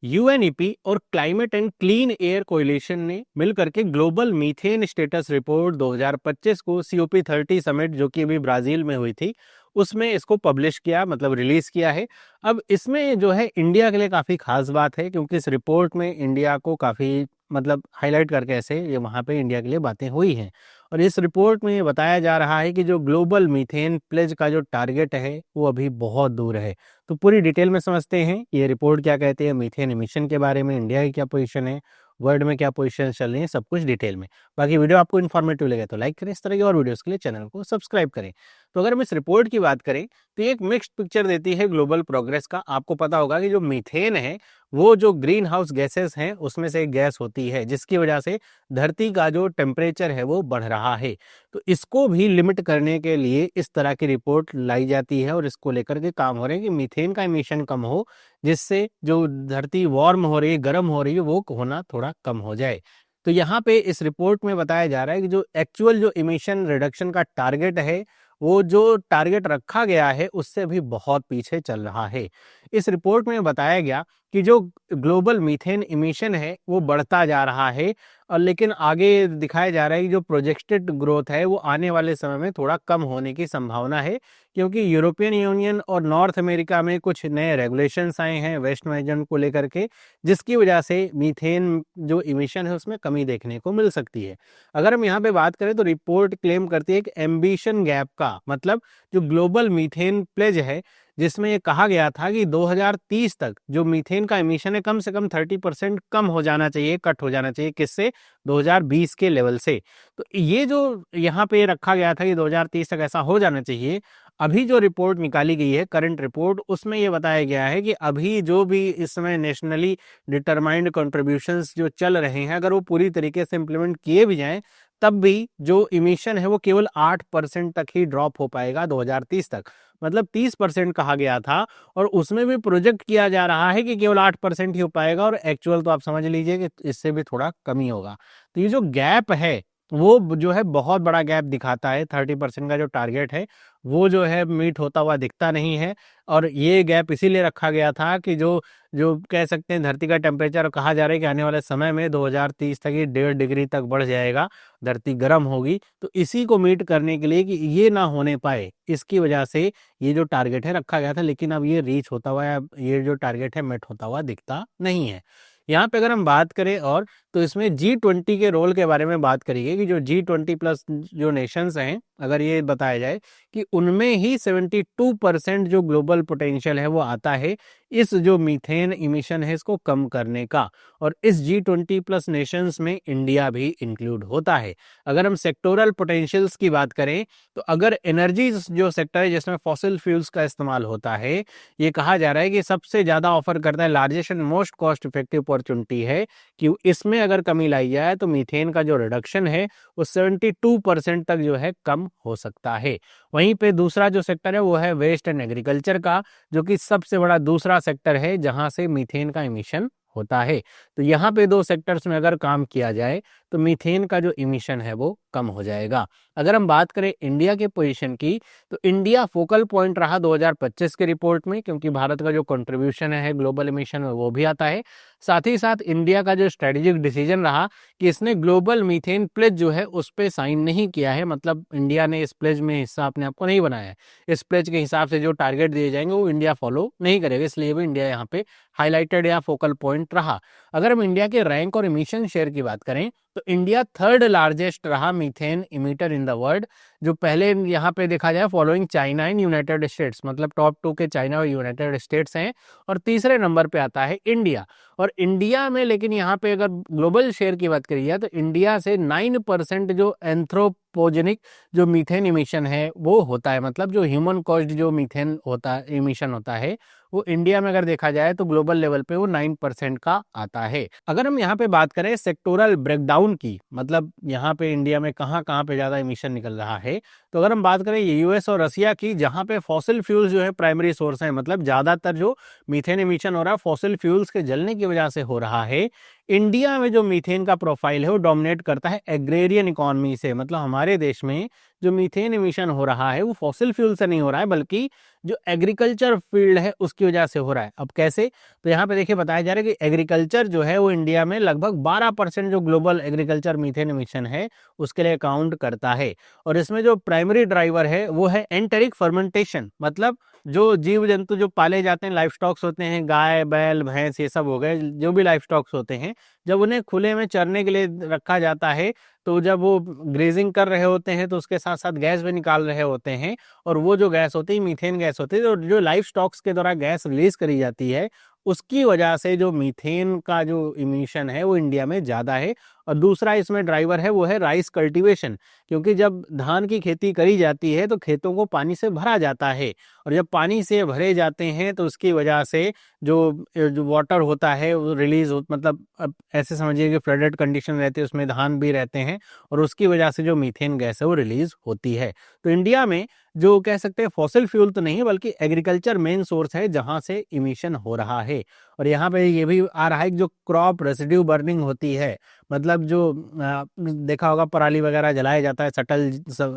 UNEP और climate and clean air कोalition ने मिलकर के ग्लोबल मीथेन स्टेटस रिपोर्ट 2025 को सीओपी 30 समिट जो कि अभी ब्राजील में हुई थी उसमें इसको पब्लिश किया, मतलब रिलीज किया है। अब इसमें जो है इंडिया के लिए काफ़ी खास बात है क्योंकि इस रिपोर्ट में इंडिया को काफ़ी मतलब हाईलाइट करके ऐसे ये वहाँ पे इंडिया के लिए बातें हुई हैं। और इस रिपोर्ट में ये बताया जा रहा है कि जो ग्लोबल मीथेन प्लेज का जो टारगेट है वो अभी बहुत दूर है। तो पूरी डिटेल में समझते हैं ये रिपोर्ट क्या कहती है, मीथेन एमिशन के बारे में इंडिया की क्या पोजीशन है, वर्ल्ड में क्या पोजीशन चल रही है, सब कुछ डिटेल में। बाकी वीडियो आपको इन्फॉर्मेटिव लगे तो लाइक करें, इस तरह की और वीडियोस के लिए चैनल को सब्सक्राइब करें। तो अगर हम इस रिपोर्ट की बात करें तो ये एक मिक्स्ड पिक्चर देती है ग्लोबल प्रोग्रेस का। आपको पता होगा कि जो मीथेन है वो जो ग्रीन हाउस गैसेस हैं उसमें से एक गैस होती है जिसकी वजह से धरती का जो टेम्परेचर है वो बढ़ रहा है। तो इसको भी लिमिट करने के लिए इस तरह की रिपोर्ट लाई जाती है और इसको लेकर के काम हो रहे हैं कि मीथेन का इमिशन कम हो, जिससे जो धरती वार्म हो रही है, गर्म हो रही है, वो होना थोड़ा कम हो जाए। तो यहाँ पे इस रिपोर्ट में बताया जा रहा है कि जो एक्चुअल जो इमिशन रिडक्शन का टारगेट है वो जो टारगेट रखा गया है उससे भी बहुत पीछे चल रहा है। इस रिपोर्ट में बताया गया कि जो ग्लोबल मीथेन इमिशन है वो बढ़ता जा रहा है और लेकिन आगे दिखाया जा रहा है कि जो प्रोजेक्टेड ग्रोथ है वो आने वाले समय में थोड़ा कम होने की संभावना है क्योंकि यूरोपियन यूनियन और नॉर्थ अमेरिका में कुछ नए रेगुलेशंस आए हैं वेस्ट मैनेजमेंट को लेकर के, जिसकी वजह से मीथेन जो इमिशन है उसमें कमी देखने को मिल सकती है। अगर हम यहाँ पे बात करें तो रिपोर्ट क्लेम करती है कि एम्बिशन गैप का मतलब जो ग्लोबल मीथेन प्लेज है जिसमें ये कहा गया था कि 2030 तक जो मीथेन का एमिशन है कम से कम 30% कम हो जाना चाहिए, कट हो जाना चाहिए, किससे? 2020 के लेवल से। तो ये जो यहाँ पे रखा गया था कि 2030 तक ऐसा हो जाना चाहिए, अभी जो रिपोर्ट निकाली गई है करंट रिपोर्ट उसमें ये बताया गया है कि अभी जो भी इस समय नेशनली डिटरमाइंड कंट्रीब्यूशंस जो चल रहे हैं अगर वो पूरी तरीके से इम्प्लीमेंट किए भी जाएं तब भी जो इमिशन है वो केवल 8% तक ही ड्रॉप हो पाएगा 2030 तक। मतलब 30% कहा गया था और उसमें भी प्रोजेक्ट किया जा रहा है कि केवल 8% ही हो पाएगा और एक्चुअल तो आप समझ लीजिए कि इससे भी थोड़ा कमी होगा। तो ये जो गैप है वो जो है बहुत बड़ा गैप दिखाता है। 30% का जो टारगेट है वो जो है मीट होता हुआ दिखता नहीं है और ये गैप इसीलिए रखा गया था कि जो जो कह सकते हैं धरती का टेम्परेचर कहा जा रहा है कि आने वाले समय में 2030 तक ये 1.5 डिग्री तक बढ़ जाएगा, धरती गर्म होगी। तो इसी को मीट करने के लिए कि ये ना होने पाए इसकी वजह से ये जो टारगेट है रखा गया था, लेकिन अब ये रीच होता हुआ या ये जो टारगेट है मेट होता हुआ दिखता नहीं है। यहाँ पे अगर हम बात करें और तो इसमें G20 के रोल के बारे में बात करिए कि जो G20 प्लस जो नेशंस हैं अगर ये बताया जाए कि उनमें ही 72% जो ग्लोबल पोटेंशियल है वो आता है इस जो मीथेन इमिशन है इसको कम करने का, और इस G20 प्लस नेशंस में इंडिया भी इंक्लूड होता है। अगर हम सेक्टोरल पोटेंशियल्स की बात करें तो अगर एनर्जी जो सेक्टर है जिसमें फॉसिल फ्यूल्स का इस्तेमाल होता है, ये कहा जा रहा है कि सबसे ज़्यादा ऑफर करता है, largest and most cost effective opportunity है कि इसमें अगर कमी लाई जाए तो मीथेन का जो रिडक्शन है वो 72% तक जो है कम हो सकता है। वहीं पे दूसरा जो सेक्टर है वो है वेस्ट एंड एग्रीकल्चर का, जो कि सबसे बड़ा दूसरा सेक्टर है जहां से मीथेन का इमिशन होता है। तो यहाँ पे दो सेक्टर्स में अगर काम किया जाए तो मीथेन का जो इमिशन है वो कम हो जाएगा। अगर हम बात करें इंडिया के पोजीशन की तो इंडिया फोकल पॉइंट रहा 2025 के रिपोर्ट में क्योंकि भारत का जो कंट्रीब्यूशन है ग्लोबल इमिशन में वो भी आता है। साथ ही साथ इंडिया का जो स्ट्रेटेजिक डिसीजन रहा कि इसने ग्लोबल मीथेन प्लेज जो है उस पर साइन नहीं किया है, मतलब इंडिया ने इस प्लेज में हिस्सा अपने आप को नहीं बनाया है। इस प्लेज के हिसाब से जो टारगेट दिए जाएंगे वो इंडिया फॉलो नहीं करेगा, इसलिए भी इंडिया यहाँ पे हाईलाइटेड या फोकल पॉइंट रहा। अगर हम इंडिया के रैंक और इमिशन शेयर की बात करें तो इंडिया थर्ड लार्जेस्ट रहा methane emitter in the world. जो पहले यहाँ पे देखा जाए following China and United states, मतलब टॉप 2 के चाइना और यूनाइटेड स्टेट्स हैं और तीसरे नंबर पे आता है इंडिया। और इंडिया में लेकिन यहाँ पे अगर ग्लोबल शेयर की बात करिए तो इंडिया से 9% जो एंथ्रोपोजेनिक जो मीथेन इमिशन है वो होता है, मतलब जो ह्यूमन कॉज्ड जो मीथेन होता है इमिशन होता है वो इंडिया में अगर देखा जाए तो ग्लोबल लेवल पे वो 9% का आता है। अगर हम यहाँ पे बात करें सेक्टोरल ब्रेकडाउन की, मतलब यहाँ पे इंडिया में कहाँ कहाँ पे ज्यादा इमिशन निकल रहा है, तो अगर हम बात करें यूएस और रसिया की जहाँ पे फॉसिल फ्यूल्स जो है प्राइमरी सोर्स है, मतलब ज्यादातर जो मीथेन इमिशन हो रहा है फॉसिल फ्यूल्स के जलने की वजह से हो रहा है, इंडिया में जो मीथेन का प्रोफाइल है वो डोमिनेट करता है एग्रेरियन इकोनॉमी से, मतलब हमारे देश में जो मीथेन इमिशन हो रहा है वो फॉसिल फ्यूल से नहीं हो रहा है बल्कि जो एग्रीकल्चर फील्ड है उसकी वजह से हो रहा है। अब कैसे? तो यहाँ पे देखिए बताया जा रहा है कि एग्रीकल्चर जो है वो इंडिया में लगभग 12% जो ग्लोबल एग्रीकल्चर मीथेन इमिशन है उसके लिए अकाउंट करता है। और इसमें जो प्राइमरी ड्राइवर है वो है एंटेरिक फर्मेंटेशन, मतलब जो जीव जंतु जो पाले जाते हैं, लाइफ स्टॉक्स होते हैं, गाय बैल भैंस ये सब हो गए, जो भी लाइफ स्टॉक्स होते हैं, जब उन्हें खुले में चरने के लिए रखा जाता है तो जब वो ग्रेजिंग कर रहे होते हैं तो उसके साथ साथ गैस भी निकाल रहे होते हैं, और वो जो गैस होती है मीथेन गैस होती है, जो लाइफ स्टॉक्स के द्वारा गैस रिलीज करी जाती है उसकी वजह से जो मीथेन का जो इमिशन है वो इंडिया में ज़्यादा है। और दूसरा इसमें ड्राइवर है वो है राइस कल्टीवेशन, क्योंकि जब धान की खेती करी जाती है तो खेतों को पानी से भरा जाता है, और जब पानी से भरे जाते हैं तो उसकी वजह से जो वाटर होता है वो रिलीज हो, मतलब अब ऐसे समझिए कि फ्लडेड कंडीशन रहती है, उसमें धान भी रहते हैं, और उसकी वजह से जो मीथेन गैस है वो रिलीज होती है। तो इंडिया में जो कह सकते हैं फॉसिल फ्यूल तो नहीं बल्कि एग्रीकल्चर मेन सोर्स है जहां से इमिशन हो रहा है। और यहाँ पे ये भी आ रहा है कि जो क्रॉप रेसिड्यू बर्निंग होती है, मतलब जो देखा होगा पराली वगैरह जलाया जाता है, सटल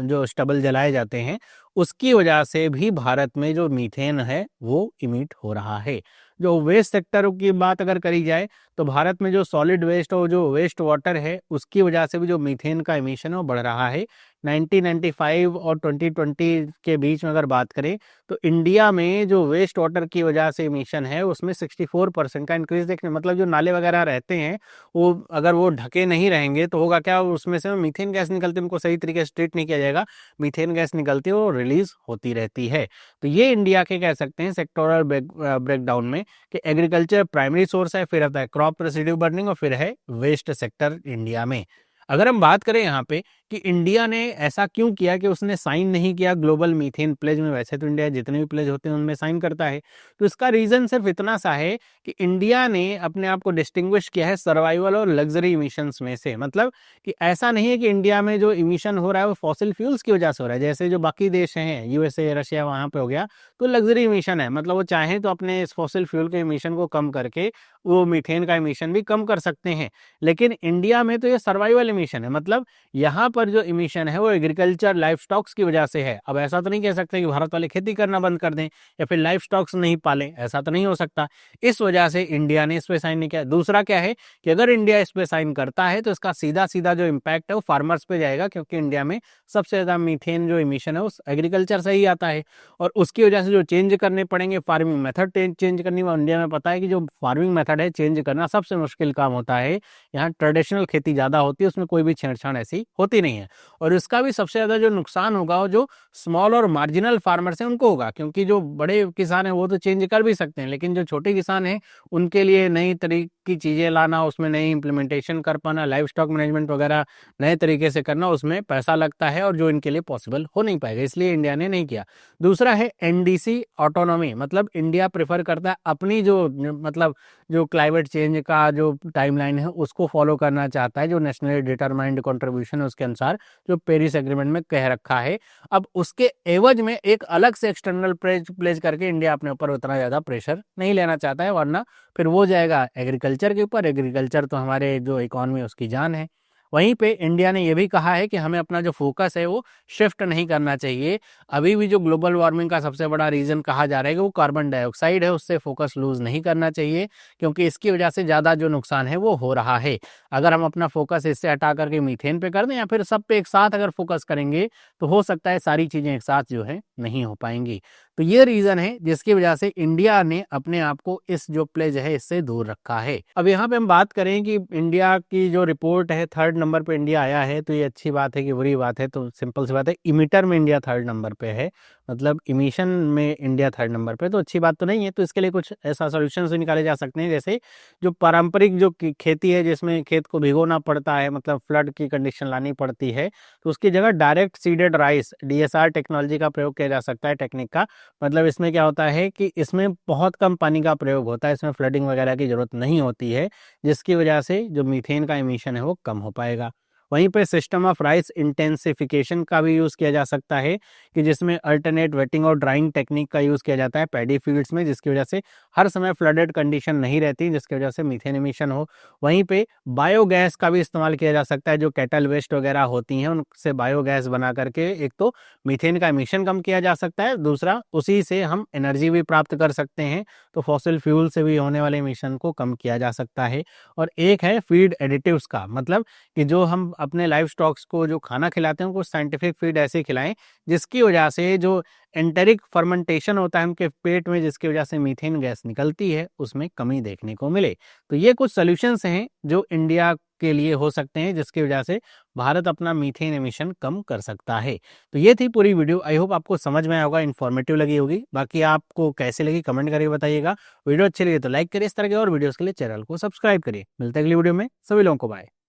जो स्टबल जलाए जाते हैं, उसकी वजह से भी भारत में जो मीथेन है वो इमिट हो रहा है। जो वेस्ट सेक्टर की बात अगर करी जाए तो भारत में जो सॉलिड वेस्ट और जो वेस्ट वाटर है उसकी वजह से भी जो मीथेन का इमिशन है वो बढ़ रहा है। 1995 और 2020 के बीच में अगर बात करें तो इंडिया में जो वेस्ट वाटर की वजह से इमिशन है उसमें 64% का इंक्रीज देखने, मतलब जो नाले वगैरह रहते हैं वो अगर वो ढके नहीं रहेंगे तो होगा क्या, उसमें से मीथेन गैस निकलती है, उनको सही तरीके से ट्रीट नहीं किया जाएगा, मीथेन गैस निकलती है वो रिलीज होती रहती है। तो ये इंडिया के कह सकते हैं सेक्टोरल ब्रेकडाउन में कि एग्रीकल्चर प्राइमरी सोर्स है, फिर आता है क्रॉप रेसिड्यू बर्निंग और फिर है वेस्ट सेक्टर इंडिया में। अगर हम बात करें यहाँ पे कि इंडिया ने ऐसा क्यों किया कि उसने साइन नहीं किया ग्लोबल मीथेन प्लेज में, वैसे तो इंडिया जितने भी प्लेज होते हैं उनमें साइन करता है, तो इसका रीजन सिर्फ इतना सा है कि इंडिया ने अपने आप को डिस्टिंग्विश किया है सर्वाइवल और लग्जरी इमिशंस में से। मतलब कि ऐसा नहीं है कि इंडिया में जो इमिशन हो रहा है वो फॉसिल फ्यूल्स की वजह से हो रहा है, जैसे जो बाकी देश हैं यूएसए रशिया वहाँ पे हो गया तो लग्जरी इमिशन है, मतलब वो चाहें तो अपने इस फॉसिल फ्यूल के इमिशन को कम करके वो मीथेन का इमिशन भी कम कर सकते हैं। लेकिन इंडिया में तो ये सर्वाइवल इमिशन है, मतलब यहाँ पर जो इमिशन है वो एग्रीकल्चर लाइफ स्टॉक्स की वजह से है। अब ऐसा तो नहीं कह सकते कि भारत वाले खेती करना बंद कर दें या फिर लाइफ स्टॉक्स नहीं पालें, ऐसा तो नहीं हो सकता। इस वजह से इंडिया ने इस पे साइन नहीं किया। दूसरा क्या है कि अगर इंडिया इस पे साइन करता है तो इसका सीधा सीधा जो इम्पैक्ट है वो फार्मर्स पे जाएगा, क्योंकि इंडिया में सबसे ज्यादा मीथेन जो इमिशन है उस एग्रीकल्चर से ही आता है, और उसकी वजह से जो चेंज करने पड़ेंगे फार्मिंग मेथड चेंज करनी, इंडिया में पता है कि जो फार्मिंग मेथड है चेंज करना सबसे मुश्किल काम होता है। यहाँ ट्रेडिशनल खेती ज़्यादा होती है, उसमें कोई भी छेड़छाड़ ऐसी होती नहीं है, और इसका भी सबसे ज़्यादा जो नुकसान होगा वो जो स्मॉल और मार्जिनल फार्मर्स हैं उनको होगा, क्योंकि जो बड़े किसान हैं वो तो चेंज कर भी सकते हैं, लेकिन जो छोटे किसान हैं उनके लिए नई तरीके की चीज़ें लाना, उसमें नई इंप्लीमेंटेशन कर पाना, लाइव स्टॉक मैनेजमेंट वगैरह नए तरीके से करना, उसमें पैसा लगता है और जो इनके लिए पॉसिबल हो नहीं पाएगा, इसलिए इंडिया ने नहीं किया। दूसरा है एनडीसी ऑटोनॉमी, मतलब इंडिया प्रेफर करता है अपनी जो मतलब जो क्लाइमेट चेंज का जो टाइमलाइन है उसको फॉलो करना चाहता है, जो नेशनली डिटरमाइंड कंट्रीब्यूशन है उसके अनुसार जो पेरिस एग्रीमेंट में कह रखा है। अब उसके एवज में एक अलग से एक्सटर्नल प्लेज करके इंडिया अपने ऊपर उतना ज़्यादा प्रेशर नहीं लेना चाहता है, वरना फिर वो जाएगा एग्रीकल्चर के ऊपर। एग्रीकल्चर तो हमारे जो इकॉनमी उसकी जान है। वहीं पे इंडिया ने यह भी कहा है कि हमें अपना जो फोकस है वो शिफ्ट नहीं करना चाहिए। अभी भी जो ग्लोबल वार्मिंग का सबसे बड़ा रीजन कहा जा रहा है कि वो कार्बन डाइऑक्साइड है, उससे फोकस लूज नहीं करना चाहिए, क्योंकि इसकी वजह से ज़्यादा जो नुकसान है वो हो रहा है। अगर हम अपना फोकस इससे हटा करके मीथेन पे कर दें या फिर सब पे एक साथ अगर फोकस करेंगे तो हो सकता है सारी चीज़ें एक साथ जो है नहीं हो पाएंगी। तो ये रीजन है जिसकी वजह से इंडिया ने अपने आप को इस जो प्लेज है इससे दूर रखा है। अब यहाँ पे हम बात करें कि इंडिया की जो रिपोर्ट है 3rd नंबर पे इंडिया आया है, तो ये अच्छी बात है कि बुरी बात है? तो सिंपल सी बात है, इमिटर में इंडिया 3rd नंबर पे है, मतलब इमिशन में इंडिया 3rd नंबर पे, तो अच्छी बात तो नहीं है। तो इसके लिए कुछ ऐसा सोल्यूशन निकाले जा सकते हैं, जैसे जो पारंपरिक जो खेती है जिसमें खेत को भिगोना पड़ता है, मतलब फ्लड की कंडीशन लानी पड़ती है, तो उसकी जगह direct seeded rice DSR technology का प्रयोग किया जा सकता है, टेक्निक का। मतलब इसमें क्या होता है कि इसमें बहुत कम पानी का प्रयोग होता है, इसमें फ्लडिंग वगैरह की जरूरत नहीं होती है, जिसकी वजह से जो मीथेन का इमिशन है वो कम हो पाएगा। वहीं पे सिस्टम ऑफ राइस इंटेंसिफिकेशन का भी यूज़ किया जा सकता है कि जिसमें अल्टरनेट वेटिंग और ड्राइंग टेक्निक का यूज़ किया जाता है पैडी फील्ड्स में, जिसकी वजह से हर समय फ्लडेड कंडीशन नहीं रहती, जिसकी वजह से मीथेन एमिशन हो। वहीं पे बायोगैस का भी इस्तेमाल किया जा सकता है, जो कैटल वेस्ट वगैरह होती हैं उनसे बायोगैस बना करके एक तो मीथेन का एमिशन कम किया जा सकता है, दूसरा उसी से हम एनर्जी भी प्राप्त कर सकते हैं, तो फॉसिल फ्यूल से भी होने वाले एमिशन को कम किया जा सकता है। और एक है फीड एडिटिव्स का, मतलब कि जो हम अपने लाइव स्टॉक्स को जो खाना खिलाते हैं उनको साइंटिफिक फीड ऐसे खिलाएं जिसकी वजह से जो एंटेरिक फर्मेंटेशन होता है उनके पेट में, जिसकी वजह से मीथेन गैस निकलती है, उसमें कमी देखने को मिले। तो ये कुछ सॉल्यूशंस हैं जो इंडिया के लिए हो सकते हैं, जिसकी वजह से भारत अपना मीथेन एमिशन कम कर सकता है। तो ये थी पूरी वीडियो, आई होप आपको समझ में आया होगा, इन्फॉर्मेटिव लगी होगी। बाकी आपको कैसे लगी कमेंट करके बताइएगा। वीडियो अच्छी लगी तो लाइक करिए, इस तरह के और वीडियोस के लिए चैनल को सब्सक्राइब करिए। मिलते हैं अगली वीडियो में, सभी लोगों को बाय।